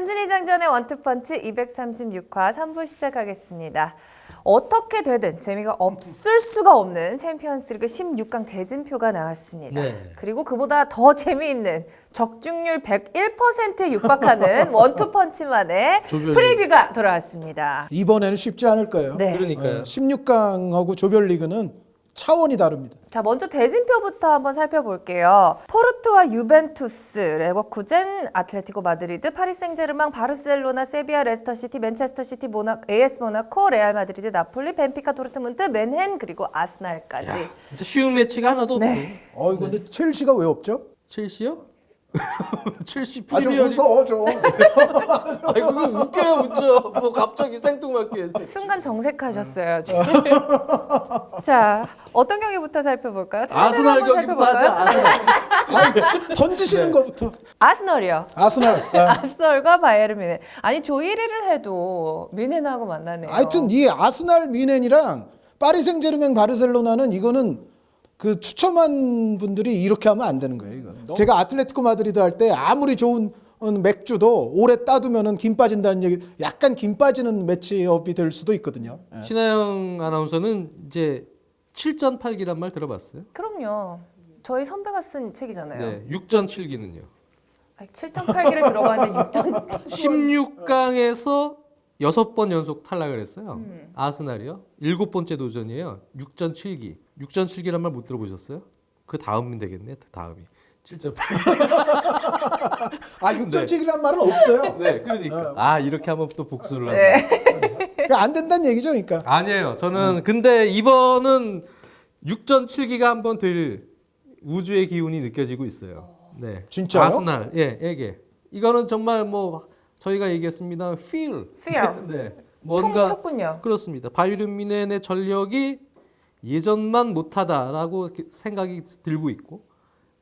한준희 장전의 원투펀치 236화 3부 시작하겠습니다. 어떻게 되든 재미가 없을 수가 없는 챔피언스리그 16강 대진표가 나왔습니다. 네. 그리고 그보다 더 재미있는 적중률 101%에 육박하는 원투펀치만의 조별리그. 프리뷰가 돌아왔습니다. 이번에는 쉽지 않을 거예요. 네. 그러니까요. 16강하고 조별리그는 차원이 다릅니다. 자, 먼저 대진표부터 한번 살펴볼게요. 포르투와 유벤투스, 레버쿠젠, 아틀레티코 마드리드, 파리 생제르맹, 바르셀로나, 세비야, 레스터시티, 맨체스터시티, AS 모나코, 레알 마드리드, 나폴리, 벤피카, 도르트문트, 맨헨, 그리고 아스날까지. 진짜 쉬운 매치가 하나도 없어요. 근데 첼시가 왜 없죠? 첼시요? 첼시 좀 프리미어 무서워 좀. 아니 그거 웃겨요 웃죠. 뭐 갑자기 생뚱맞게. 순간 정색하셨어요, 지금. 자, 어떤 경기부터 살펴볼까요? 아스날 한번 경기부터 하자. 아스날. 던지시는 것부터. 아스널이요. 아스날. 아스널과 바이에른 뮌헨. 아니 조 1위를 해도 뮌헨하고 만나네요. 하여튼 이 아스날 뮌헨이랑 파리 생제르맹 바르셀로나는 이거는 그 추첨한 분들이 이렇게 하면 안 되는 거예요. 이거는. 제가 아틀레티코 마드리드 할 때 아무리 좋은 맥주도 오래 따두면은 김 빠진다는 얘기, 약간 김 빠지는 매치업이 될 수도 있거든요. 예. 신하영 아나운서는 이제 7전 8기란 말 들어봤어요? 그럼요. 저희 선배가 쓴 책이잖아요. 네. 6전 7기는요. 7.8기를 들어가는데 6점. 16강에서 6번 연속 탈락을 했어요. 아스날이요. 7번째 도전이에요. 6전 7기. 6전 7기란 말 못 들어보셨어요? 그 다음이 되겠네. 다음이. 7.8. 6점씩이란 말은 없어요. 네, 그러니까. 이렇게 하면 또 복수를 한다. 네. 안 된다는 얘기죠, 그러니까. 아니에요. 저는 근데 이번은 6전 7기가 한번 될 우주의 기운이 느껴지고 있어요. 네. 진짜요? 아스날. 예, 이게. 이거는 정말 뭐 저희가 얘기했습니다. feel. 네. 뭔가 퉁쳤군요. 그렇습니다. 바이에른 뮌헨의 전력이 예전만 못하다라고 생각이 들고 있고,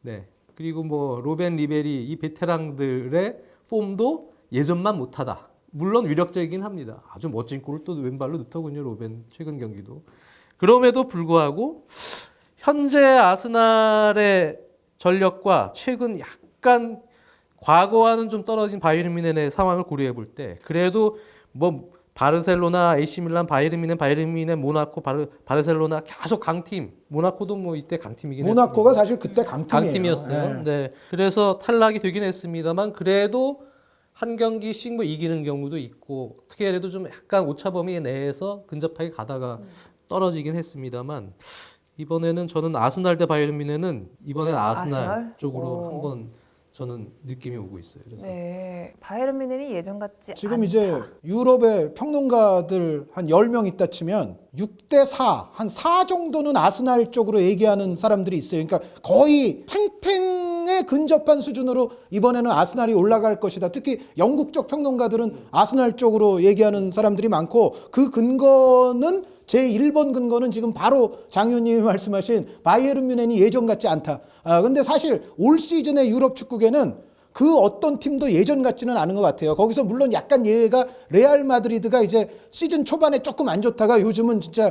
네. 그리고 뭐 로벤 리베리 이 베테랑들의 폼도 예전만 못하다. 물론 위력적이긴 합니다. 아주 멋진 골을 또 왼발로 넣더군요. 로벤 최근 경기도. 그럼에도 불구하고 현재 아스날의 전력과 최근 약간 과거와는 좀 떨어진 바이에른 뮌헨의 상황을 고려해 볼 때 그래도 뭐 바르셀로나, AC 밀란, 바이에른 뮌헨, 모나코, 바르셀로나 계속 강팀. 모나코도 뭐 이때 강팀이긴 했어요. 모나코가 사실 그때 강팀이에요. 강팀이었어요. 예. 네. 그래서 탈락이 되긴 했습니다만 그래도 한 경기씩 뭐 이기는 경우도 있고 어떻게 해도 좀 약간 오차범위 내에서 근접하게 가다가 떨어지긴 했습니다만 이번에는 저는 아스날 대 바이에른 뮌헨은 이번엔 아스날 쪽으로 한번 저는 느낌이 오고 있어요. 그래서 네. 바이에른 뮌헨이 예전 같지 지금 않다. 이제 유럽의 평론가들 한 10명 있다 치면 6대 4, 한 4 정도는 아스날 쪽으로 얘기하는 사람들이 있어요. 그러니까 거의 팽팽에 근접한 수준으로 이번에는 아스날이 올라갈 것이다. 특히 영국 쪽 평론가들은 아스날 쪽으로 얘기하는 사람들이 많고 그 근거는 제 1번 근거는 지금 바로 장 의원님이 말씀하신 바이에른 뮌헨이 예전 같지 않다. 근데 사실 올 시즌의 유럽 축구계는 그 어떤 팀도 예전 같지는 않은 것 같아요. 거기서 물론 약간 예외가 레알 마드리드가 이제 시즌 초반에 조금 안 좋다가 요즘은 진짜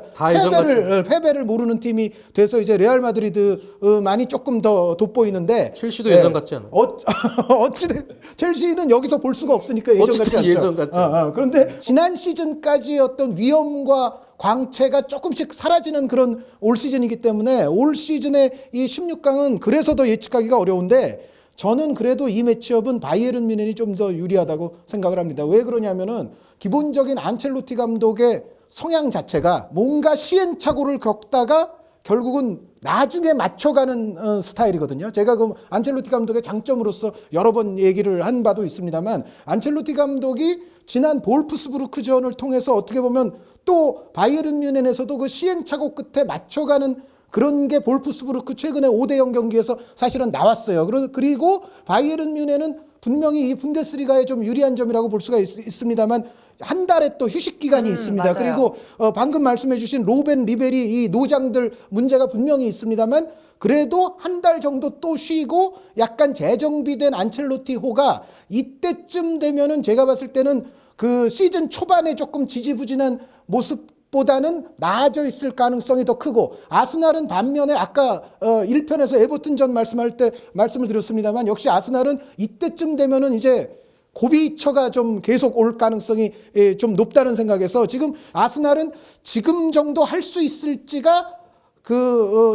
패배를 모르는 팀이 돼서 이제 레알 마드리드만이 조금 더 돋보이는데 첼시도 예전 같지 않아요. 어찌된 첼시는 여기서 볼 수가 없으니까 예전 같지 않죠. 예전 같죠. 그런데 지난 시즌까지의 어떤 위험과 광채가 조금씩 사라지는 그런 올 시즌이기 때문에 올 시즌의 이 16강은 그래서 더 예측하기가 어려운데 저는 그래도 이 매치업은 바이에른 뮌헨이 좀 더 유리하다고 생각을 합니다. 왜 그러냐면은 기본적인 안첼로티 감독의 성향 자체가 뭔가 시행착오를 겪다가 결국은 나중에 맞춰가는 스타일이거든요. 제가 그 안첼로티 감독의 장점으로서 여러 번 얘기를 한 바도 있습니다만 안첼로티 감독이 지난 볼프스부르크전을 통해서 어떻게 보면 또 바이에른 뮌헨에서도 그 시행착오 끝에 맞춰가는 그런 게 볼프스부르크 최근에 5대0 경기에서 사실은 나왔어요. 그리고 바이에른 뮌헨은 분명히 이 분데스리가의 좀 유리한 점이라고 볼 수가 있습니다만 한 달에 또 휴식 기간이 있습니다. 맞아요. 그리고 방금 말씀해 주신 로벤 리베리 이 노장들 문제가 분명히 있습니다만 그래도 한 달 정도 또 쉬고 약간 재정비된 안첼로티호가 이때쯤 되면은 제가 봤을 때는 그 시즌 초반에 조금 지지부진한 모습보다는 나아져 있을 가능성이 더 크고 아스날은 반면에 아까 1편에서 에버튼전 말씀할 때 말씀을 드렸습니다만 역시 아스날은 이때쯤 되면은 이제 고비처가 좀 계속 올 가능성이 좀 높다는 생각에서 지금 아스날은 지금 정도 할 수 있을지가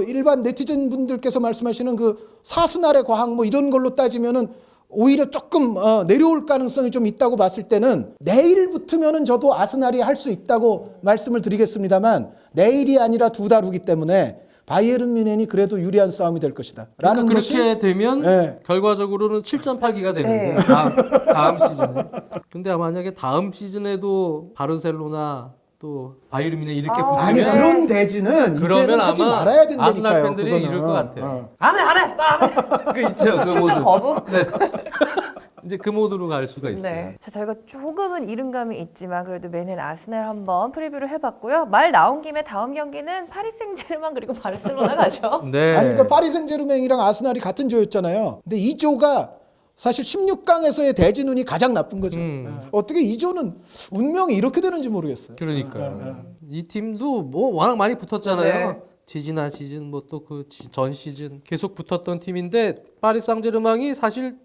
일반 네티즌 분들께서 말씀하시는 사스날의 과학 뭐 이런 걸로 따지면은 오히려 조금 내려올 가능성이 좀 있다고 봤을 때는 내일부터면은 저도 아스날이 할 수 있다고 말씀을 드리겠습니다만 내일이 아니라 2달 후기 때문에 바이에른 뮌헨이 그래도 유리한 싸움이 될 것이다. 라는 그러니까 것이 그렇게 되면 네. 결과적으로는 7.8기가 되는데 네. 다음 시즌에. 근데 만약에 다음 시즌에도 바르셀로나 또 바이에른 뮌헨 이렇게 붙으면 아니 그런 대지는 이제는 그러면 하지 아마 말아야 된다니까요. 아스날 팬들이 그거는. 이럴 것 같아요. 안 해. 그 있죠. 그 모드. 출전 거부? 네. 이제 그 모드로 갈 수가 있어요. 네. 자, 저희가 조금은 이른감이 있지만 그래도 맨헨 아스날 한번 프리뷰를 해봤고요. 말 나온 김에 다음 경기는 파리 생제르맹 그리고 바르셀로나 가죠. 네. 아니 그러니까 파리 생제르맹이랑 아스날이 같은 조였잖아요. 근데 이 조가 사실 16강에서의 대진운이 가장 나쁜 거죠. 어떻게 이 조는 운명이 이렇게 되는지 모르겠어요. 그러니까요. 이 팀도 뭐 워낙 많이 붙었잖아요. 네. 지지난 시즌 뭐 또 그 전 시즌 계속 붙었던 팀인데 파리 생제르맹이 사실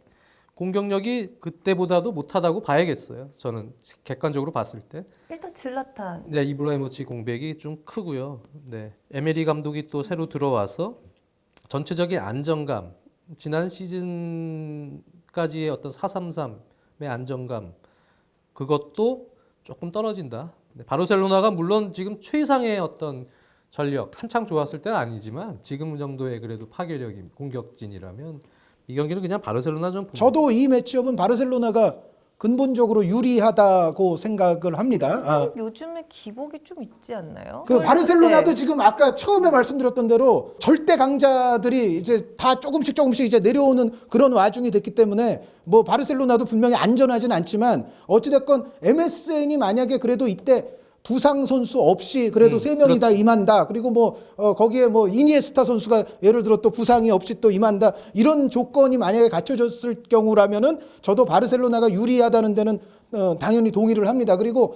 공격력이 그때보다도 못하다고 봐야겠어요. 저는 객관적으로 봤을 때. 일단 질라탄. 네, 이브라이모비치 공백이 좀 크고요. 네, 에메리 감독이 또 새로 들어와서 전체적인 안정감, 지난 시즌까지의 어떤 4-3-3의 안정감 그것도 조금 떨어진다. 네, 바르셀로나가 물론 지금 최상의 어떤 전력 한창 좋았을 때는 아니지만 지금 정도의 그래도 파괴력이 공격진이라면 이 경기는 그냥 바르셀로나 좀 저도 이 매치업은 바르셀로나가 근본적으로 유리하다고 생각을 합니다. 요즘에 기복이 좀 있지 않나요? 바르셀로나도 네. 지금 아까 처음에 말씀드렸던 대로 절대 강자들이 이제 다 조금씩 이제 내려오는 그런 와중이 됐기 때문에 뭐 바르셀로나도 분명히 안전하진 않지만 어찌됐건 MSN이 만약에 그래도 이때 부상 선수 없이 그래도 세 명이 다 임한다. 그리고 거기에 이니에스타 선수가 예를 들어 또 부상이 없이 또 임한다. 이런 조건이 만약에 갖춰졌을 경우라면은 저도 바르셀로나가 유리하다는 데는 당연히 동의를 합니다. 그리고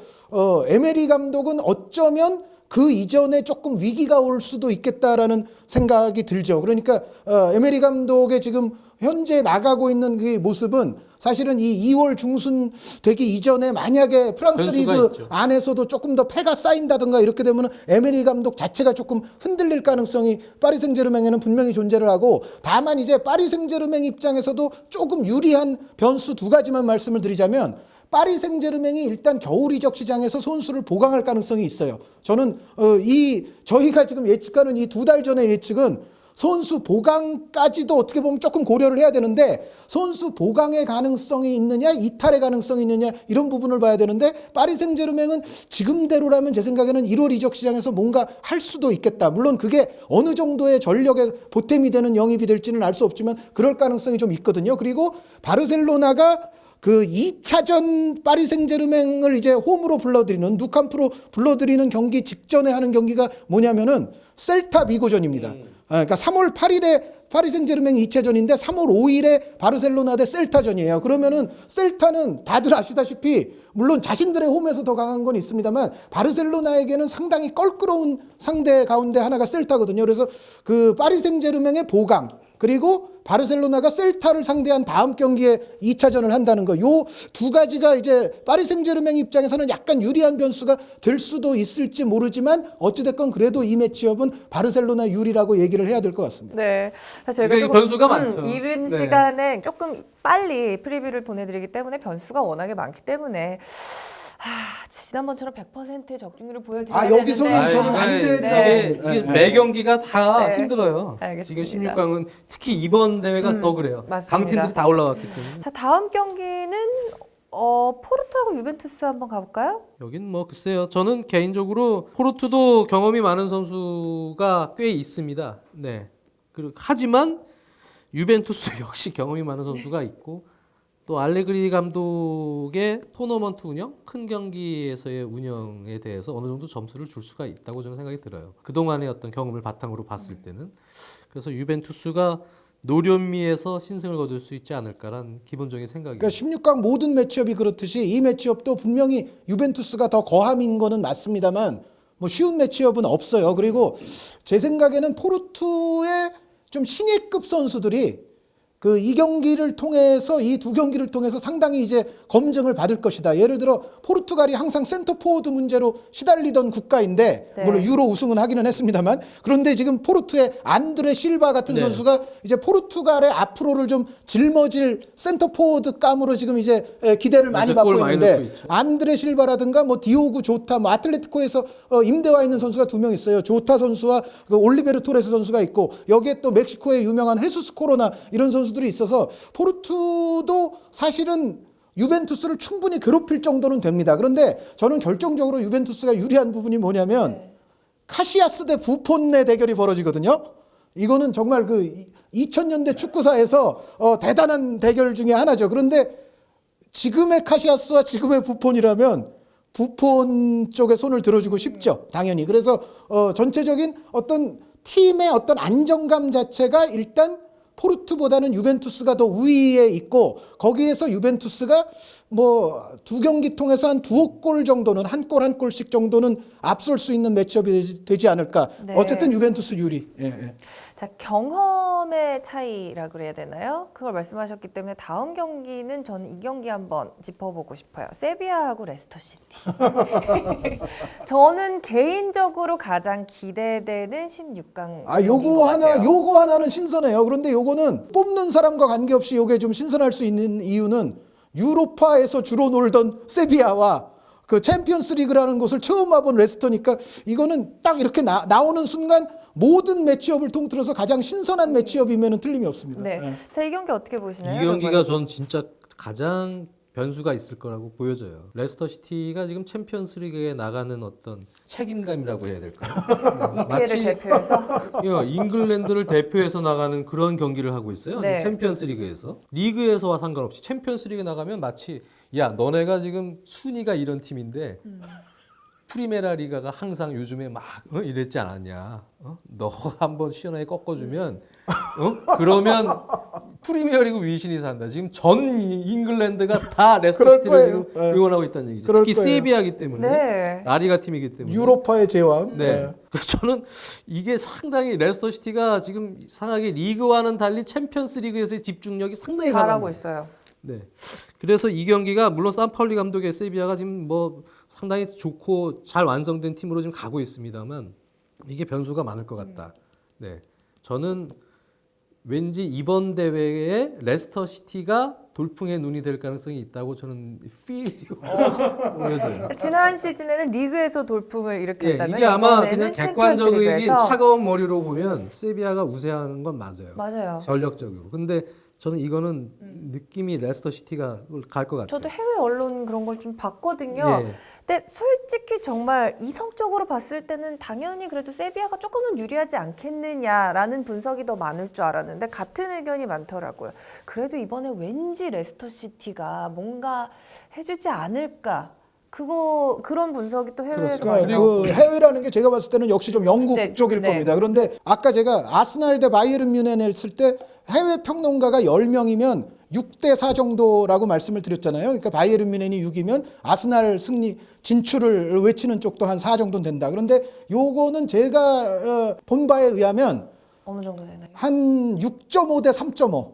에메리 감독은 어쩌면 그 이전에 조금 위기가 올 수도 있겠다라는 생각이 들죠. 그러니까 에메리 감독의 지금 현재 나가고 있는 그 모습은 사실은 이 2월 중순 되기 이전에 만약에 프랑스 리그 있죠. 안에서도 조금 더 패가 쌓인다든가 이렇게 되면 에메리 감독 자체가 조금 흔들릴 가능성이 파리 생제르맹에는 분명히 존재를 하고 다만 이제 파리 생제르맹 입장에서도 조금 유리한 변수 2가지만 말씀을 드리자면 파리 생제르맹이 일단 겨울 이적 시장에서 선수를 보강할 가능성이 있어요. 저는 저희가 지금 예측하는 이 2달 전의 예측은 선수 보강까지도 어떻게 보면 조금 고려를 해야 되는데 선수 보강의 가능성이 있느냐 이탈의 가능성이 있느냐 이런 부분을 봐야 되는데 파리 생제르맹은 지금대로라면 제 생각에는 1월 이적 시장에서 뭔가 할 수도 있겠다. 물론 그게 어느 정도의 전력의 보탬이 되는 영입이 될지는 알 수 없지만 그럴 가능성이 좀 있거든요. 그리고 바르셀로나가 그 2차전 파리 생제르맹을 이제 홈으로 불러들이는 누캄프로 불러들이는 경기 직전에 하는 경기가 뭐냐면은 셀타 비고전입니다. 그러니까 3월 8일에 파리 생제르맹 2차전인데 3월 5일에 바르셀로나 대 셀타전이에요. 그러면은 셀타는 다들 아시다시피 물론 자신들의 홈에서 더 강한 건 있습니다만 바르셀로나에게는 상당히 껄끄러운 상대 가운데 하나가 셀타거든요. 그래서 그 파리 생제르맹의 보강 그리고 바르셀로나가 셀타를 상대한 다음 경기에 2차전을 한다는 거. 요 2가지가 이제 파리 생제르맹 입장에서는 약간 유리한 변수가 될 수도 있을지 모르지만 어찌됐건 그래도 이 매치업은 바르셀로나 유리라고 얘기를 해야 될 것 같습니다. 네. 사실 저희가 이게 조금 변수가 많죠. 이른 네. 시간에 조금 빨리 프리뷰를 보내드리기 때문에 변수가 워낙에 많기 때문에 지난번처럼 100%의 적중률을 보여드려야 여기서는 되는데 저는 안 네. 되는 이게 매 경기가 다 네. 힘들어요. 알겠습니다. 지금 16강은 특히 이번 대회가 더 그래요. 맞습니다. 강팀들이 다 올라왔기 때문에. 자, 다음 경기는 포르투하고 유벤투스 한번 가볼까요? 여긴 뭐 글쎄요. 저는 개인적으로 포르투도 경험이 많은 선수가 꽤 있습니다. 네. 하지만 유벤투스 역시 경험이 많은 선수가 있고 또 알레그리 감독의 토너먼트 운영, 큰 경기에서의 운영에 대해서 어느 정도 점수를 줄 수가 있다고 저는 생각이 들어요. 그동안의 어떤 경험을 바탕으로 봤을 때는. 그래서 유벤투스가 노련미에서 신승을 거둘 수 있지 않을까라는 기본적인 생각입니다. 그러니까 16강 모든 매치업이 그렇듯이 이 매치업도 분명히 유벤투스가 더 거함인 거는 맞습니다만 뭐 쉬운 매치업은 없어요. 그리고 제 생각에는 포르투의 좀 신예급 선수들이 그 이 경기를 통해서 이 두 경기를 통해서 상당히 이제 검증을 받을 것이다. 예를 들어 포르투갈이 항상 센터 포워드 문제로 시달리던 국가인데 네. 물론 유로 우승은 하기는 했습니다만 그런데 지금 포르투의 안드레 실바 같은 네. 선수가 이제 포르투갈의 앞으로를 좀 짊어질 센터 포워드 감으로 지금 이제 기대를 많이 맞아요. 받고 골 많이 있는데 넣고 있죠. 안드레 실바라든가 뭐 디오구 조타 뭐 아틀레티코에서 임대와 있는 선수가 두 명 있어요. 조타 선수와 그 올리베르 토레스 선수가 있고 여기에 또 멕시코의 유명한 헤수스 코로나 이런 선수들이 있어서 포르투도 사실은 유벤투스를 충분히 괴롭힐 정도는 됩니다. 그런데 저는 결정적으로 유벤투스가 유리한 부분이 뭐냐면 카시아스 대 부폰의 대결이 벌어지거든요. 이거는 정말 그 2000년대 축구사에서 대단한 대결 중에 하나죠. 그런데 지금의 카시아스와 지금의 부폰이라면 부폰 쪽에 손을 들어주고 싶죠. 당연히. 그래서 전체적인 어떤 팀의 어떤 안정감 자체가 일단 포르투보다는 유벤투스가 더 우위에 있고 거기에서 유벤투스가 뭐 두 경기 통해서 한 두어 골 정도는 한 골 한 골씩 정도는 앞설 수 있는 매치업이 되지 않을까. 네. 어쨌든 유벤투스 유리. 예, 예. 자, 경험의 차이라 그래야 되나요? 그걸 말씀하셨기 때문에 다음 경기는 저는 이 경기 한번 짚어보고 싶어요. 세비야하고 레스터시티. 저는 개인적으로 가장 기대되는 16강. 아, 요거 하나는 신선해요. 그런데 요거는 뽑는 사람과 관계없이 요게 좀 신선할 수 있는 이유는 유로파에서 주로 놀던 세비야와 그 챔피언스 리그라는 곳을 처음 와본 레스터니까 이거는 딱 이렇게 나오는 순간 모든 매치업을 통틀어서 가장 신선한 매치업이면 틀림이 없습니다. 네. 예. 자, 이 경기 어떻게 보시나요? 이 경기가 전 진짜 가장 변수가 있을 거라고 보여져요. 레스터 시티가 지금 챔피언스 리그에 나가는 어떤 책임감이라고 해야 될까요? EPL을 대표해서 잉글랜드를 대표해서 나가는 그런 경기를 하고 있어요. 네. 지금 챔피언스 리그에서. 리그에서와 상관없이 챔피언스 리그에 나가면 마치 야, 너네가 지금 순위가 이런 팀인데 프리메라 리가가 항상 요즘에 막 이랬지 않았냐? 너 한번 시원하게 꺾어주면 그러면 프리미어리그 위신이 산다. 지금 전 잉글랜드가 다 레스터 그럴 시티를 거예요. 지금 네. 응원하고 있다는 얘기죠. 그럴 특히 거예요. 세비야기 때문에 네. 라리가 팀이기 때문에. 유로파의 제왕. 네. 예. 그래서 저는 이게 상당히 레스터 시티가 지금 이상하게 리그와는 달리 챔피언스 리그에서의 집중력이 상당히 잘하고 강합니다. 있어요. 네. 그래서 이 경기가 물론 산파울리 감독의 세비야가 지금 뭐 상당히 좋고 잘 완성된 팀으로 지금 가고 있습니다만 이게 변수가 많을 것 같다. 네. 저는 왠지 이번 대회에 레스터 시티가 돌풍의 눈이 될 가능성이 있다고 저는 필이 보여져요. 지난 시즌에는 리그에서 돌풍을 예, 일으켰다면 이게 아마 이번에는 그냥 챔피언스 객관적인 리그에서 차가운 머리로 보면 세비야가 우세하는 건 맞아요. 맞아요. 전력적으로. 근데 저는 이거는 느낌이 레스터 시티가 갈 것 같아요. 저도 해외 언론 그런 걸 좀 봤거든요. 예. 근데 솔직히 정말 이성적으로 봤을 때는 당연히 그래도 세비야가 조금은 유리하지 않겠느냐라는 분석이 더 많을 줄 알았는데 같은 의견이 많더라고요. 그래도 이번에 왠지 레스터 시티가 뭔가 해주지 않을까. 그런 분석이 또 해외에서 많이 그러니까 나오고. 그 해외라는 게 제가 봤을 때는 역시 좀 영국 네, 쪽일 네. 겁니다. 그런데 아까 제가 아스날 대 바이에른 뮌헨을 했을 때 해외 평론가가 10명이면 6대 4 정도라고 말씀을 드렸잖아요. 그러니까 바이에른 뮌헨이 6이면 아스날 승리 진출을 외치는 쪽도 한 4 정도는 된다. 그런데 요거는 제가 본 바에 의하면 어느 정도 되나요? 한 6.5 대 3.5.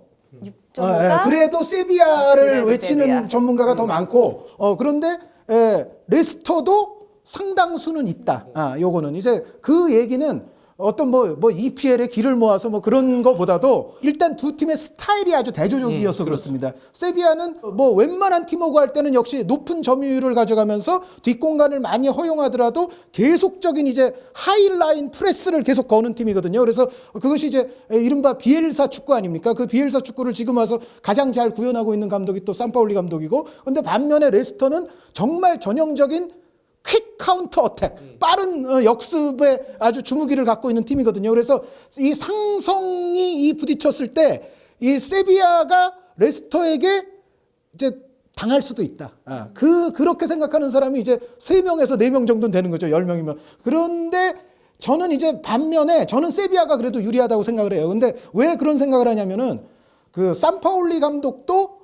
6.5가 그래도 세비야를 그래도 외치는 세비야. 전문가가 더 많고 그런데 레스터도 상당수는 있다. 요거는 이제 그 얘기는 어떤 뭐 EPL의 길을 모아서 뭐 그런 거보다도 일단 두 팀의 스타일이 아주 대조적이어서 그렇습니다. 세비야는 뭐 웬만한 팀하고 할 때는 역시 높은 점유율을 가져가면서 뒷공간을 많이 허용하더라도 계속적인 이제 하이라인 프레스를 계속 거는 팀이거든요. 그래서 그것이 이제 이른바 비엘사 축구 아닙니까? 그 비엘사 축구를 지금 와서 가장 잘 구현하고 있는 감독이 또 산파울리 감독이고, 근데 반면에 레스터는 정말 전형적인 퀵 카운터 어택, 빠른 역습에 아주 주무기를 갖고 있는 팀이거든요. 그래서 이 상성이 이 부딪혔을 때 이 세비야가 레스터에게 이제 당할 수도 있다. 그렇게 생각하는 사람이 이제 3명에서 4명 정도는 되는 거죠. 10명이면. 그런데 저는 이제 반면에 저는 세비야가 그래도 유리하다고 생각을 해요. 근데 왜 그런 생각을 하냐면은 그 산파울리 감독도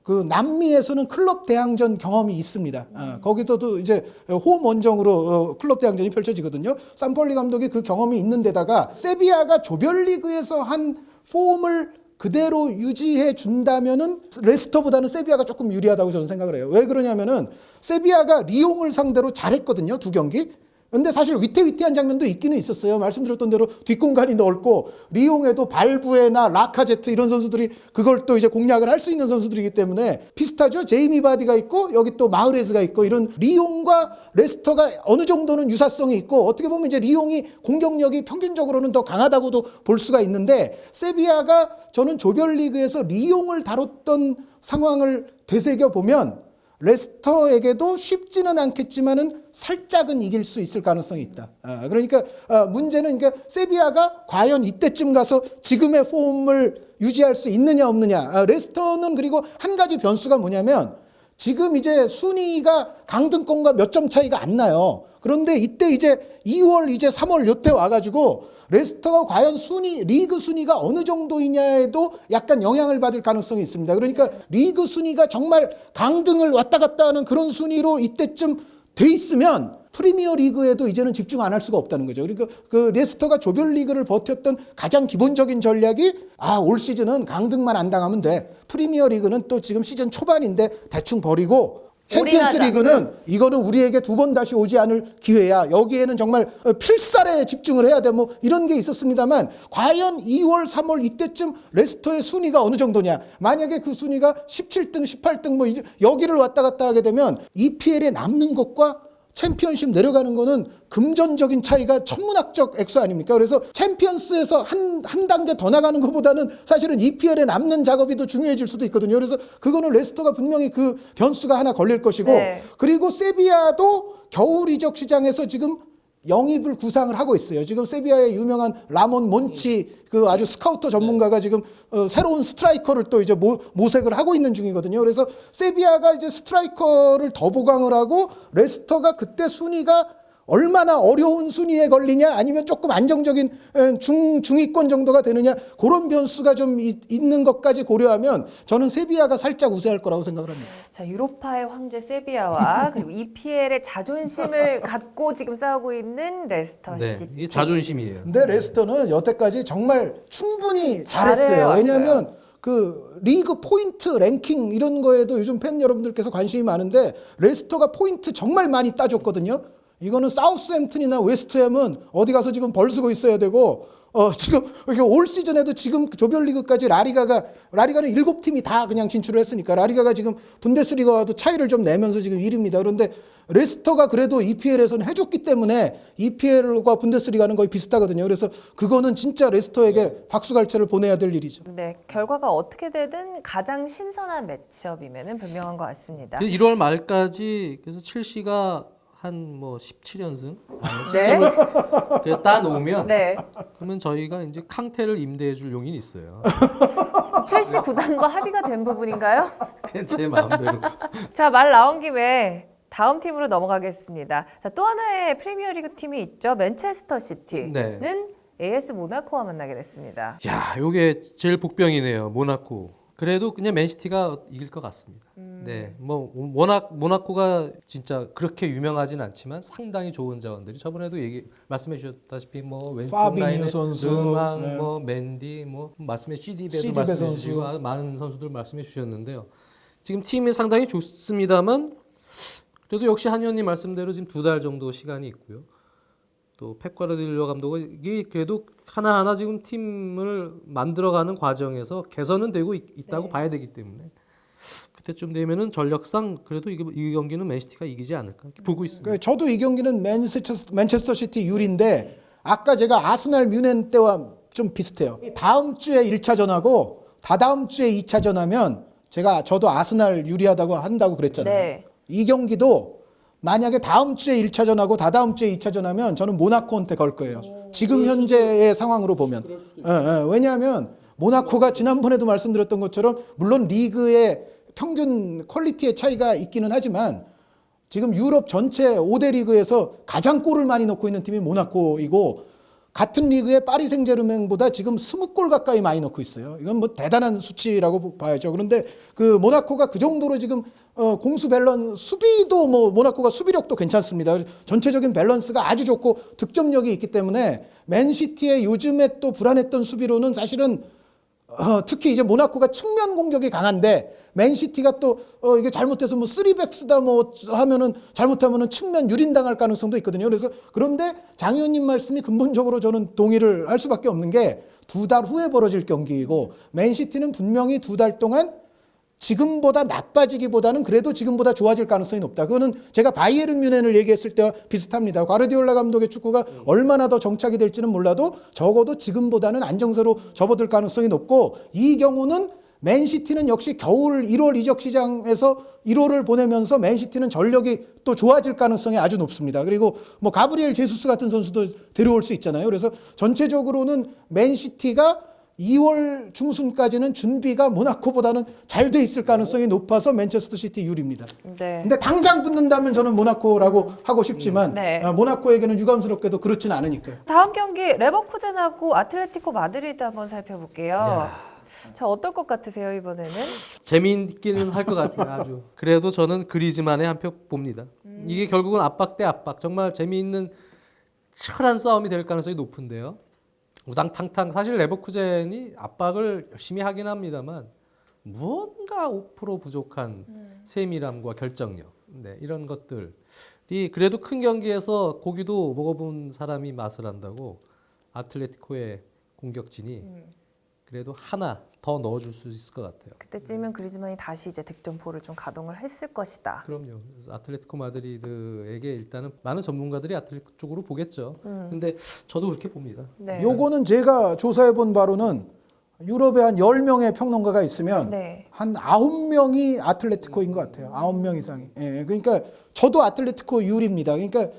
그 남미에서는 클럽 대항전 경험이 있습니다. 거기서도 이제 홈 원정으로 클럽 대항전이 펼쳐지거든요. 산파울리 감독이 그 경험이 있는 데다가 세비야가 조별리그에서 한 폼을 그대로 유지해 준다면은 레스터보다는 세비야가 조금 유리하다고 저는 생각을 해요. 왜 그러냐면은 세비야가 리옹을 상대로 잘했거든요, 두 경기. 근데 사실 위태위태한 장면도 있기는 있었어요. 말씀드렸던 대로 뒷공간이 넓고 리옹에도 발부에나 라카제트 이런 선수들이 그걸 또 이제 공략을 할 수 있는 선수들이기 때문에 비슷하죠. 제이미 바디가 있고 여기 또 마흐레즈가 있고 이런 리옹과 레스터가 어느 정도는 유사성이 있고 어떻게 보면 이제 리옹이 공격력이 평균적으로는 더 강하다고도 볼 수가 있는데 세비야가 저는 조별리그에서 리옹을 다뤘던 상황을 되새겨 보면 레스터에게도 쉽지는 않겠지만은 살짝은 이길 수 있을 가능성이 있다. 그러니까 문제는 그러니까 세비야가 과연 이때쯤 가서 지금의 폼을 유지할 수 있느냐 없느냐. 레스터는 그리고 한 가지 변수가 뭐냐면 지금 이제 순위가 강등권과 몇 점 차이가 안 나요. 그런데 이때 이제 2월 이제 3월 요때 와가지고 레스터가 과연 리그 순위가 어느 정도이냐에도 약간 영향을 받을 가능성이 있습니다. 그러니까 리그 순위가 정말 강등을 왔다 갔다 하는 그런 순위로 이때쯤 돼 있으면 프리미어 리그에도 이제는 집중 안 할 수가 없다는 거죠. 그러니까 그 레스터가 조별리그를 버텼던 가장 기본적인 전략이 올 시즌은 강등만 안 당하면 돼. 프리미어 리그는 또 지금 시즌 초반인데 대충 버리고 챔피언스 리그는 이거는 우리에게 두 번 다시 오지 않을 기회야. 여기에는 정말 필살에 집중을 해야 돼. 뭐 이런 게 있었습니다만 과연 2월, 3월 이때쯤 레스터의 순위가 어느 정도냐. 만약에 그 순위가 17등, 18등 뭐 이제 여기를 왔다 갔다 하게 되면 EPL에 남는 것과 챔피언십 내려가는 거는 금전적인 차이가 천문학적 액수 아닙니까? 그래서 챔피언스에서 한 단계 더 나가는 것보다는 사실은 EPL에 남는 작업이 더 중요해질 수도 있거든요. 그래서 그거는 레스터가 분명히 그 변수가 하나 걸릴 것이고 네. 그리고 세비야도 겨울 이적 시장에서 지금 영입을 구상을 하고 있어요. 지금 세비야의 유명한 라몬 몬치 그 아주 스카우터 전문가가 지금 새로운 스트라이커를 또 이제 모색을 하고 있는 중이거든요. 그래서 세비야가 이제 스트라이커를 더 보강을 하고 레스터가 그때 순위가 얼마나 어려운 순위에 걸리냐 아니면 조금 안정적인 중위권 정도가 되느냐 그런 변수가 좀 있는 것까지 고려하면 저는 세비야가 살짝 우세할 거라고 생각을 합니다. 자, 유로파의 황제 세비야와 그리고 EPL의 자존심을 갖고 지금 싸우고 있는 레스터 시티. 이게 자존심이에요. 근데 레스터는 여태까지 정말 충분히 잘해왔어요. 잘했어요. 왜냐하면 그 리그 포인트 랭킹 이런 거에도 요즘 팬 여러분들께서 관심이 많은데 레스터가 포인트 정말 많이 따줬거든요. 이거는 사우스햄튼이나 웨스트햄은 어디 가서 지금 벌 쓰고 있어야 되고 지금 올 시즌에도 지금 조별리그까지 라리가는 7팀이 다 그냥 진출을 했으니까 라리가가 지금 분데스리가와도 차이를 좀 내면서 지금 1위입니다. 그런데 레스터가 그래도 EPL에서는 해줬기 때문에 EPL과 분데스리가는 거의 비슷하거든요. 그래서 그거는 진짜 레스터에게 박수갈채를 보내야 될 일이죠. 네, 결과가 어떻게 되든 가장 신선한 매치업이면은 분명한 것 같습니다. 1월 말까지 그래서 첼시가 한 뭐 17연승 네. 그냥 따놓으면 네. 그러면 저희가 이제 캉테를 임대해줄 용인이 있어요. 첼시 구단과 합의가 된 부분인가요? 그냥 제 마음대로. 자, 말 나온 김에 다음 팀으로 넘어가겠습니다. 자, 또 하나의 프리미어리그 팀이 있죠. 맨체스터 시티는 네. AS 모나코와 만나게 됐습니다. 야, 요게 제일 복병이네요. 모나코. 그래도 그냥 맨시티가 이길 것 같습니다. 네, 뭐 워낙 모나코가 진짜 그렇게 유명하진 않지만 상당히 좋은 자원들이 저번에도 말씀해 주셨다시피 뭐 왼쪽 파비뉴 라인에 선수, 르망, 네. 뭐 맨디, 뭐 말씀해 CD베도 CD베 말씀해 선수. 주시고 많은 선수들 말씀해 주셨는데요. 지금 팀이 상당히 좋습니다만 그래도 역시 한 의원님 말씀대로 지금 2달 정도 시간이 있고요. 또 펩 가르디올라 감독이 그래도 하나하나 지금 팀을 만들어가는 과정에서 개선은 되고 있다고 봐야 되기 때문에 그때쯤 되면은 전력상 그래도 이 경기는 맨시티가 이기지 않을까 이렇게 보고 있습니다. 그러니까 저도 이 경기는 맨체스터 시티 유리인데 아까 제가 아스날 뮌헨 때와 좀 비슷해요. 다음 주에 1차전하고 다다음 주에 2차전하면 저도 아스날 유리하다고 한다고 그랬잖아요. 네. 이 경기도 만약에 다음 주에 1차전하고 다다음 주에 2차전하면 저는 모나코한테 걸 거예요. 지금 현재의 상황으로 보면. 왜냐하면 모나코가 지난번에도 말씀드렸던 것처럼 물론 리그의 평균 퀄리티의 차이가 있기는 하지만 지금 유럽 전체 5대 리그에서 가장 골을 많이 넣고 있는 팀이 모나코이고 같은 리그의 파리 생제르맹보다 지금 20골 가까이 많이 넣고 있어요. 이건 뭐 대단한 수치라고 봐야죠. 그런데 그 모나코가 그 정도로 지금 공수 밸런스 수비도 뭐 모나코가 수비력도 괜찮습니다. 전체적인 밸런스가 아주 좋고 득점력이 있기 때문에 맨시티의 요즘에 또 불안했던 수비로는 사실은 특히 이제 모나코가 측면 공격이 강한데 맨시티가 또 이게 잘못해서 뭐 3백스다 뭐 하면은 잘못하면은 측면 유린당할 가능성도 있거든요. 그래서 그런데 장 의원님 말씀이 근본적으로 저는 동의를 할 수밖에 없는 게 2달 후에 벌어질 경기이고 맨시티는 분명히 2달 동안 지금보다 나빠지기보다는 그래도 지금보다 좋아질 가능성이 높다. 그거는 제가 바이에른 뮌헨을 얘기했을 때와 비슷합니다. 과르디올라 감독의 축구가 얼마나 더 정착이 될지는 몰라도 적어도 지금보다는 안정세로 접어들 가능성이 높고, 이 경우는 맨시티는 역시 겨울 1월 이적 시장에서 1월을 보내면서 맨시티는 전력이 또 좋아질 가능성이 아주 높습니다. 그리고 뭐 가브리엘 제수스 같은 선수도 데려올 수 있잖아요. 그래서 전체적으로는 맨시티가 2월 중순까지는 준비가 모나코보다는 잘 돼 있을 가능성이 높아서 맨체스터 시티 유리입니다. 네. 근데 당장 붙는다면 저는 모나코라고 하고 싶지만 네. 모나코에게는 유감스럽게도 그렇진 않으니까요. 다음 경기 레버쿠젠하고 아틀레티코 마드리드 한번 살펴볼게요. 자, 어떨 것 같으세요 이번에는? 재미있기는 할 것 같아요. 아주. 그래도 저는 그리즈만의 한 표 봅니다. 이게 결국은 압박 대 압박. 정말 재미있는 치열한 싸움이 될 가능성이 높은데요. 우당탕탕. 사실 레버쿠젠이 압박을 열심히 하긴 합니다만 무언가 5% 부족한 세밀함과 결정력, 네, 이런 것들이 그래도 큰 경기에서 고기도 먹어본 사람이 맛을 안다고 아틀레티코의 공격진이 그래도 하나 더 넣어줄 수 있을 것 같아요. 그때쯤이면 그리즈만이 다시 이제 득점포를 좀 가동을 했을 것이다. 그럼요. 그래서 아틀레티코 마드리드에게 일단은 많은 전문가들이 아틀레티코 쪽으로 보겠죠. 근데 저도 그렇게 봅니다. 네. 요거는 제가 조사해 본 바로는 유럽에 한 10명의 평론가가 있으면 네. 한 9명이 아틀레티코인 것 같아요. 9명 이상이. 예, 그러니까 저도 아틀레티코 유리입니다. 그러니까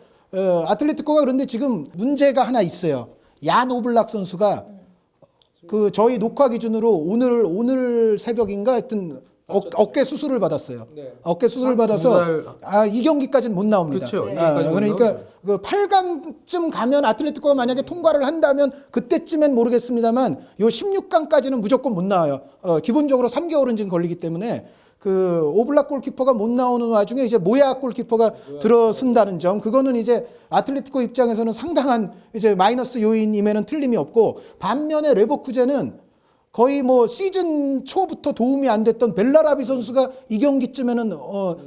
아틀레티코가 그런데 지금 문제가 하나 있어요. 얀 오블락 선수가 그 저희 녹화 기준으로 오늘 새벽인가 하여튼 어깨 수술을 받았어요. 네. 어깨 수술을 받아서 이 경기까지는 못 나옵니다. 그렇죠. 그러니까 그 8강쯤 가면 아틀레티코가 만약에 통과를 한다면 그때쯤엔 모르겠습니다만 요 16강까지는 무조건 못 나와요. 기본적으로 3개월은 지금 걸리기 때문에 그 오블락 골키퍼가 못 나오는 와중에 이제 모야 골키퍼가 들어선다는 점, 그거는 이제 아틀레티코 입장에서는 상당한 이제 마이너스 요인임에는 틀림이 없고, 반면에 레버쿠젠은 거의 뭐 시즌 초부터 도움이 안 됐던 벨라라비 선수가 이 경기쯤에는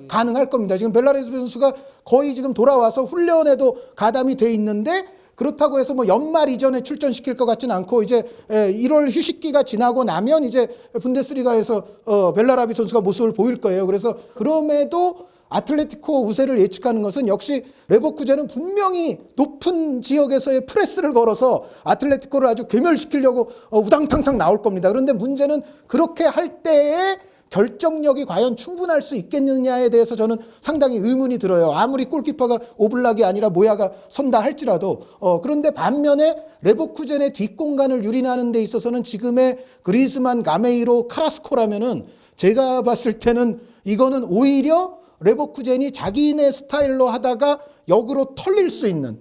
가능할 겁니다. 지금 벨라라비 선수가 거의 지금 돌아와서 훈련에도 가담이 돼 있는데, 그렇다고 해서 뭐 연말 이전에 출전시킬 것 같지는 않고 이제 1월 휴식기가 지나고 나면 이제 분데스리가에서 벨라라비 선수가 모습을 보일 거예요. 그래서 그럼에도 아틀레티코 우세를 예측하는 것은 역시 레버쿠젠은 분명히 높은 지역에서의 프레스를 걸어서 아틀레티코를 아주 괴멸시키려고 우당탕탕 나올 겁니다. 그런데 문제는 그렇게 할 때에 결정력이 과연 충분할 수 있겠느냐에 대해서 저는 상당히 의문이 들어요. 아무리 골키퍼가 오블락이 아니라 모야가 선다 할지라도. 그런데 반면에 레버쿠젠의 뒷공간을 유린하는 데 있어서는 지금의 그리즈만, 가메이로, 카라스코라면은 제가 봤을 때는 이거는 오히려 레버쿠젠이 자기네 스타일로 하다가 역으로 털릴 수 있는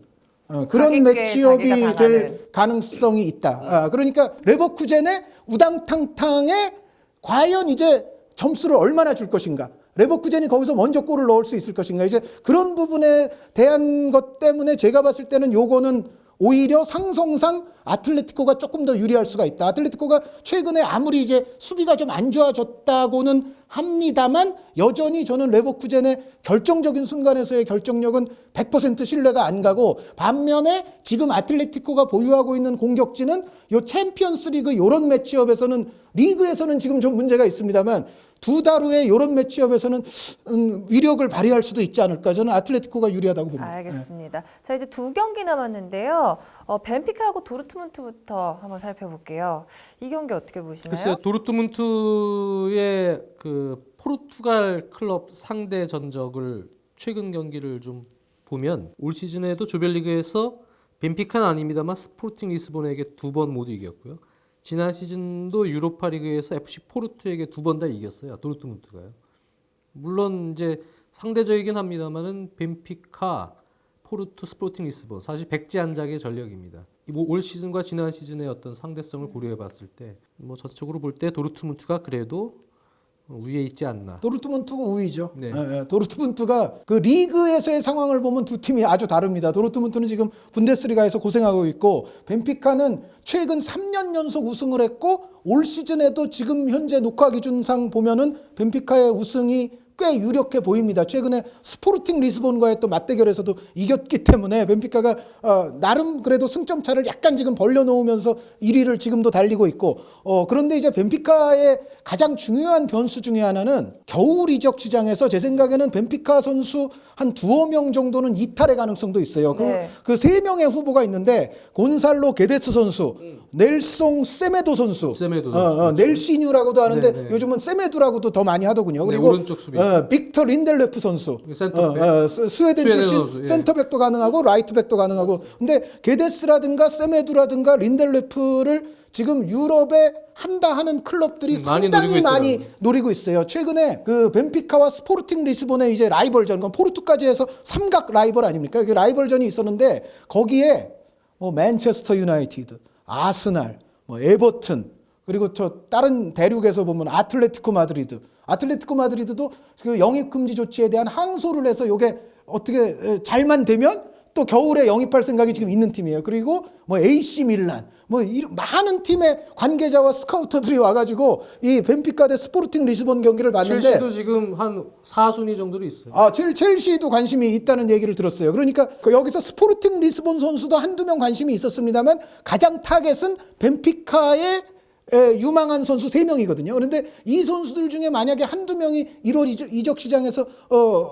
그런 매치업이 될 가능성이 있다. 그러니까 레버쿠젠의 우당탕탕에 과연 이제 점수를 얼마나 줄 것인가, 레버쿠젠이 거기서 먼저 골을 넣을 수 있을 것인가, 이제 그런 부분에 대한 것 때문에 제가 봤을 때는 요거는 오히려 상성상 아틀레티코가 조금 더 유리할 수가 있다. 아틀레티코가 최근에 아무리 이제 수비가 좀 안 좋아졌다고는 합니다만 여전히 저는 레버쿠젠의 결정적인 순간에서의 결정력은 100% 신뢰가 안 가고, 반면에 지금 아틀레티코가 보유하고 있는 공격진은 요 챔피언스 리그 요런 매치업에서는, 리그에서는 지금 좀 문제가 있습니다만 2달 후에 요런 매치업에서는 위력을 발휘할 수도 있지 않을까. 저는 아틀레티코가 유리하다고 봅니다. 알겠습니다. 자, 이제 2경기 남았는데요. 벤피카하고 도르트문트부터 한번 살펴볼게요. 이 경기 어떻게 보시나요? 글쎄요, 도르트문트의 그 포르투갈 클럽 상대 전적을 최근 경기를 좀 보면 올 시즌에도 조별리그에서 벤피카는 아닙니다만 스포팅 리스본에게 2번 모두 이겼고요. 지난 시즌도 유로파리그에서 FC 포르투에게 2번 다 이겼어요. 도르트문트가요. 물론 이제 상대적이긴 합니다만은 벤피카, 포르투, 스포팅 리스본 사실 백지한작의 전력입니다. 올 시즌과 지난 시즌의 어떤 상대성을 고려해 봤을 때 뭐 전체적으로 볼 때 도르트문트가 그래도 위에 있지 않나. 도르트문트가 우위죠. 네. 예, 예. 도르트문트가 그 리그에서의 상황을 보면 두 팀이 아주 다릅니다. 도르트문트는 지금 분데스리가에서 고생하고 있고 벤피카는 최근 3년 연속 우승을 했고 올 시즌에도 지금 현재 녹화 기준상 보면은 벤피카의 우승이 꽤 유력해 보입니다. 최근에 스포르팅 리스본과의 또 맞대결에서도 이겼기 때문에 벤피카가 나름 그래도 승점 차를 약간 지금 벌려놓으면서 1위를 지금도 달리고 있고 그런데 이제 벤피카의 가장 중요한 변수 중에 하나는 겨울 이적 시장에서 제 생각에는 벤피카 선수 한 두어 명 정도는 이탈의 가능성도 있어요. 네. 그 세 명의 후보가 있는데 곤살로 게데스 선수, 넬송 세메도 선수, 세메도 선수, 그렇죠. 넬시뉴라고도 하는데 네, 네. 요즘은 세메두라고도 더 많이 하더군요. 네, 그리고 오른쪽 수비. 빅터 린델레프 선수, 센터백. 스웨덴 출신 선수, 예. 센터백도 가능하고 라이트백도 가능하고. 근데 게데스라든가 세메두라든가 린델레프를 지금 유럽에 한다 하는 클럽들이 많이 상당히 노리고 많이 있더라고요. 노리고 있어요. 최근에 그 벤피카와 스포르팅 리스본의 이제 라이벌전, 그건 포르투까지 해서 삼각 라이벌 아닙니까? 그 라이벌전이 있었는데 거기에 뭐 맨체스터 유나이티드, 아스날, 뭐 에버튼, 그리고 저 다른 대륙에서 보면 아틀레티코 마드리드도 그 영입 금지 조치에 대한 항소를 해서 요게 어떻게 잘만 되면 또 겨울에 영입할 생각이 지금 있는 팀이에요. 그리고 뭐 AC 밀란, 뭐 이런 많은 팀의 관계자와 스카우터들이 와가지고 이 벤피카 대 스포르팅 리스본 경기를 봤는데 첼시도 지금 한 4순위 정도로 있어요. 첼시도 관심이 있다는 얘기를 들었어요. 그러니까 여기서 스포르팅 리스본 선수도 한두 명 관심이 있었습니다만 가장 타겟은 벤피카의 유망한 선수 3명이거든요. 그런데 이 선수들 중에 만약에 한두 명이 1월 이적 시장에서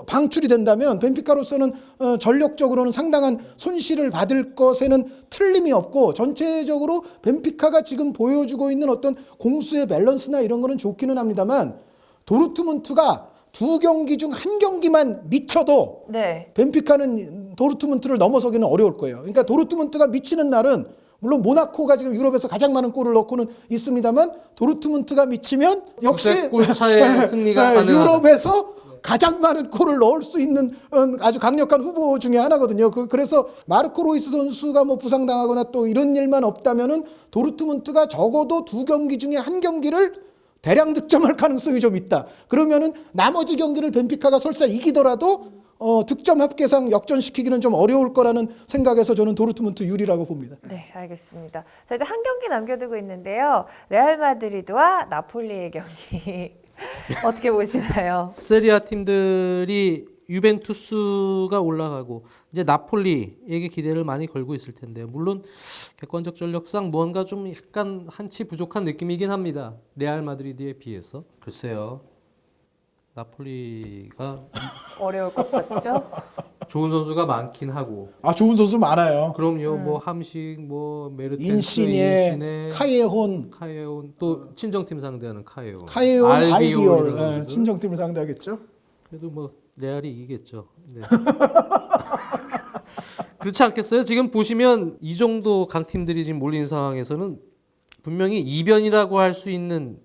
방출이 된다면 벤피카로서는 전력적으로는 상당한 손실을 받을 것에는 틀림이 없고 전체적으로 벤피카가 지금 보여주고 있는 어떤 공수의 밸런스나 이런 거는 좋기는 합니다만 도르트문트가 두 경기 중 한 경기만 미쳐도 네. 벤피카는 도르트문트를 넘어서기는 어려울 거예요. 그러니까 도르트문트가 미치는 날은 물론 모나코가 지금 유럽에서 가장 많은 골을 넣고는 있습니다만 도르트문트가 미치면 역시 골차의 승리가 가능하다. 유럽에서 가장 많은 골을 넣을 수 있는 아주 강력한 후보 중에 하나거든요. 그래서 마르코 로이스 선수가 뭐 부상당하거나 또 이런 일만 없다면은 도르트문트가 적어도 두 경기 중에 한 경기를 대량 득점할 가능성이 좀 있다. 그러면은 나머지 경기를 벤피카가 설사 이기더라도 득점 합계상 역전시키기는 좀 어려울 거라는 생각에서 저는 도르트문트 유리라고 봅니다. 네, 알겠습니다. 자, 이제 한 경기 남겨두고 있는데요. 레알 마드리드와 나폴리의 경기 어떻게 보시나요? 세리아 팀들이 유벤투스가 올라가고 이제 나폴리에게 기대를 많이 걸고 있을 텐데요. 물론 객관적 전력상 뭔가 좀 약간 한치 부족한 느낌이긴 합니다. 레알 마드리드에 비해서. 글쎄요. 나폴리가 어려울 것 같죠? 좋은 선수가 많긴 하고. 좋은 선수 많아요. 그럼요. 뭐 함식, 뭐 메르텐스, 인시네, 카예혼 또 친정팀 상대하는 카예혼, 알비올 이런 친정팀을 상대하겠죠. 그래도 뭐 레알이 이기겠죠. 네. 그렇지 않겠어요? 지금 보시면 이 정도 강팀들이 지금 몰린 상황에서는 분명히 이변이라고 할 수 있는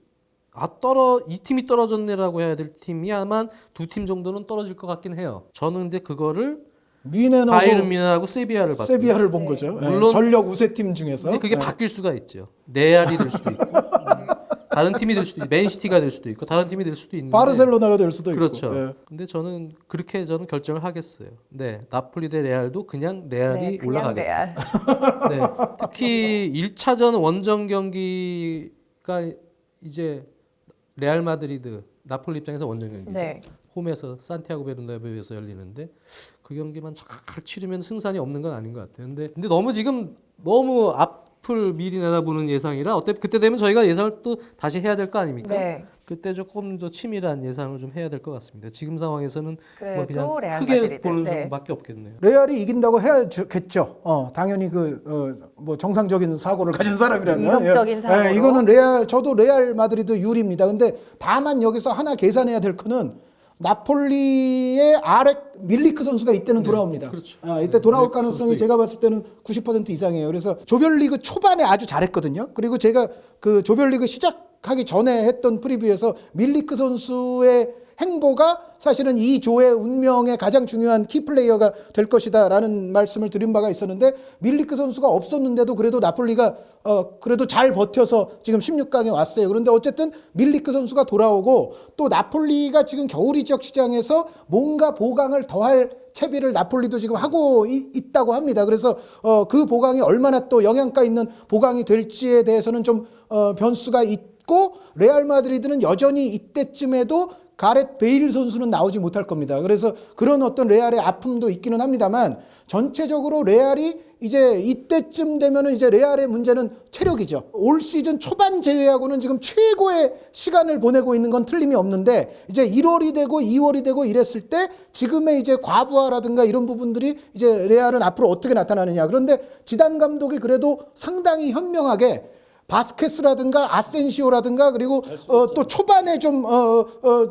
이 팀이 떨어졌네라고 해야 될 팀이 아마 두 팀 정도는 떨어질 것 같긴 해요. 저는 근데 그거를 바이에른 뮌헨하고 세비야를 본 거죠. 물론 전력 우세팀 중에서. 근데 그게 바뀔 수가 있죠. 레알이 될 수도 있고 다른 팀이 될 수도 있고 맨시티가 될 수도 있고 다른 팀이 될 수도 있는데 바르셀로나가 될 수도 그렇죠. 있고. 예. 근데 저는 그렇게 결정을 하겠어요. 네, 나폴리 대 레알도 그냥 레알이 그냥 올라가겠다. 레알. 네, 특히 1차전 원정 경기가 이제 레알 마드리드 나폴리 입장에서 원정 경기죠. 네. 홈에서 산티아고 베르나베우에서 열리는데 그 경기만 잘 치르면 승산이 없는 건 아닌 것 같아요. 근데 너무 지금 너무 앞을 미리 내다보는 예상이라 어차피 그때 되면 저희가 예상을 또 다시 해야 될 거 아닙니까? 네. 그때 조금 더 치밀한 예상을 좀 해야 될 것 같습니다. 지금 상황에서는 뭐 그래도 그냥 레알 크게 마드리드. 보는 네. 수밖에 없겠네요. 레알이 이긴다고 해야겠죠. 당연히 뭐 정상적인 사고를 가진 사람이라면. 이성적인 사고로. 이거는 저도 레알 마드리드 유리입니다. 근데 다만 여기서 하나 계산해야 될 거는 나폴리의 아렉 밀리크 선수가 이때는 돌아옵니다. 그렇죠. 이때 돌아올 밀리크 가능성이 선수 제가 봤을 때는 90% 이상이에요. 그래서 조별리그 초반에 아주 잘했거든요. 그리고 제가 그 조별리그 시작하기 전에 했던 프리뷰에서 밀리크 선수의 행보가 사실은 이 조의 운명의 가장 중요한 키플레이어가 될 것이다라는 말씀을 드린 바가 있었는데 밀리크 선수가 없었는데도 그래도 나폴리가 그래도 잘 버텨서 지금 16강에 왔어요. 그런데 어쨌든 밀리크 선수가 돌아오고 또 나폴리가 지금 겨울 이적 시장에서 뭔가 보강을 더할 채비를 나폴리도 지금 하고 있다고 합니다. 그래서 그 보강이 얼마나 또 영양가 있는 보강이 될지에 대해서는 좀 변수가 있고 레알 마드리드는 여전히 이때쯤에도 가렛 베일 선수는 나오지 못할 겁니다. 그래서 그런 어떤 레알의 아픔도 있기는 합니다만 전체적으로 레알이 이제 이때쯤 되면은 이제 레알의 문제는 체력이죠. 올 시즌 초반 제외하고는 지금 최고의 시간을 보내고 있는 건 틀림이 없는데 이제 1월이 되고 2월이 되고 이랬을 때 지금의 이제 과부하라든가 이런 부분들이 이제 레알은 앞으로 어떻게 나타나느냐. 그런데 지단 감독이 그래도 상당히 현명하게 바스케스라든가 아센시오라든가 그리고 또 초반에 좀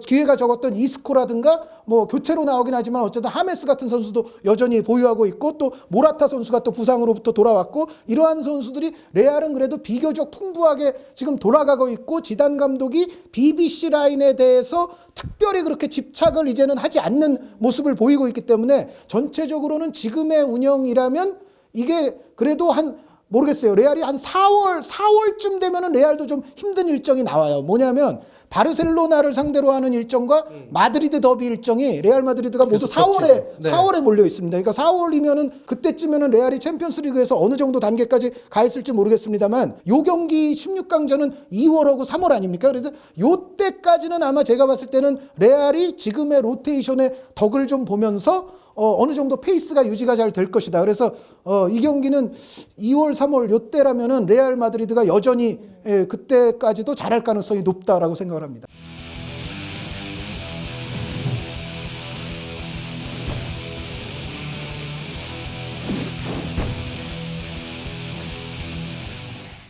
기회가 적었던 이스코라든가 뭐 교체로 나오긴 하지만 어쨌든 하메스 같은 선수도 여전히 보유하고 있고 또 모라타 선수가 또 부상으로부터 돌아왔고 이러한 선수들이 레알은 그래도 비교적 풍부하게 지금 돌아가고 있고 지단 감독이 BBC 라인에 대해서 특별히 그렇게 집착을 이제는 하지 않는 모습을 보이고 있기 때문에 전체적으로는 지금의 운영이라면 이게 그래도 모르겠어요. 레알이 한 4월쯤 되면은 레알도 좀 힘든 일정이 나와요. 뭐냐면 바르셀로나를 상대로 하는 일정과 마드리드 더비 일정이 레알 마드리드가 모두 4월에 몰려 있습니다. 그러니까 4월이면은 그때쯤에는 레알이 챔피언스리그에서 어느 정도 단계까지 가 있을지 모르겠습니다만 요 경기 16강전은 2월하고 3월 아닙니까? 그래서 요때까지는 아마 제가 봤을 때는 레알이 지금의 로테이션의 덕을 좀 보면서 어느 정도 페이스가 유지가 잘 될 것이다. 그래서 이 경기는 2월, 3월 요때라면은 레알 마드리드가 여전히 그때까지도 잘할 가능성이 높다라고 생각을 합니다.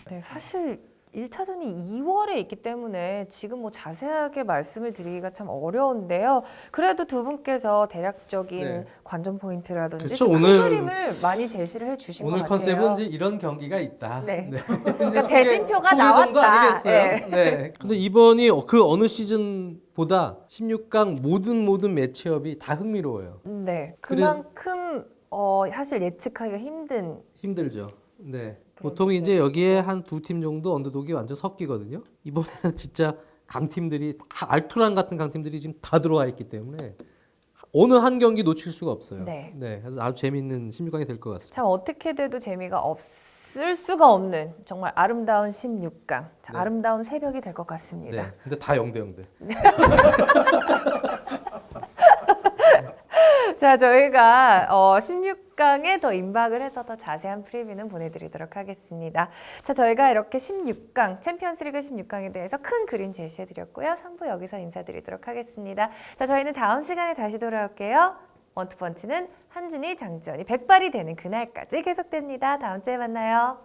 네, 사실 1차전이 2월에 있기 때문에 지금 뭐 자세하게 말씀을 드리기가 참 어려운데요. 그래도 두 분께서 대략적인 네. 관전 포인트라든지 그쵸, 좀 오늘- 큰 그림을 많이 제시를 해주신 것 오늘 같아요. 컨셉은 이제 이런 경기가 있다. 네. 이제 그러니까 소개- 대진표가 소개 정도 나왔다. 아니겠어요? 네. 근데 이번이 그 어느 시즌보다 16강 모든 매치업이 다 흥미로워요. 네, 그래서- 그만큼 사실 예측하기가 힘든. 힘들죠. 네. 그런 보통 문제죠. 이제 여기에 한 두 팀 정도 언더독이 완전 섞이거든요. 이번에는 진짜 강팀들이 다 알투란 같은 강팀들이 지금 다 들어와 있기 때문에 어느 한 경기 놓칠 수가 없어요. 네. 그래서 아주 재밌는 16강이 될 것 같습니다. 참 어떻게 돼도 재미가 없을 수가 없는 정말 아름다운 16강, 자, 네. 아름다운 새벽이 될 것 같습니다. 네. 근데 다 0대 0대. 자, 저희가 16강에 더 임박을 해서 더 자세한 프리뷰는 보내드리도록 하겠습니다. 자, 저희가 이렇게 16강, 챔피언스리그 16강에 대해서 큰 그림 제시해드렸고요. 3부 여기서 인사드리도록 하겠습니다. 자, 저희는 다음 시간에 다시 돌아올게요. 원투펀치는 한준희, 장지연이 백발이 되는 그날까지 계속됩니다. 다음 주에 만나요.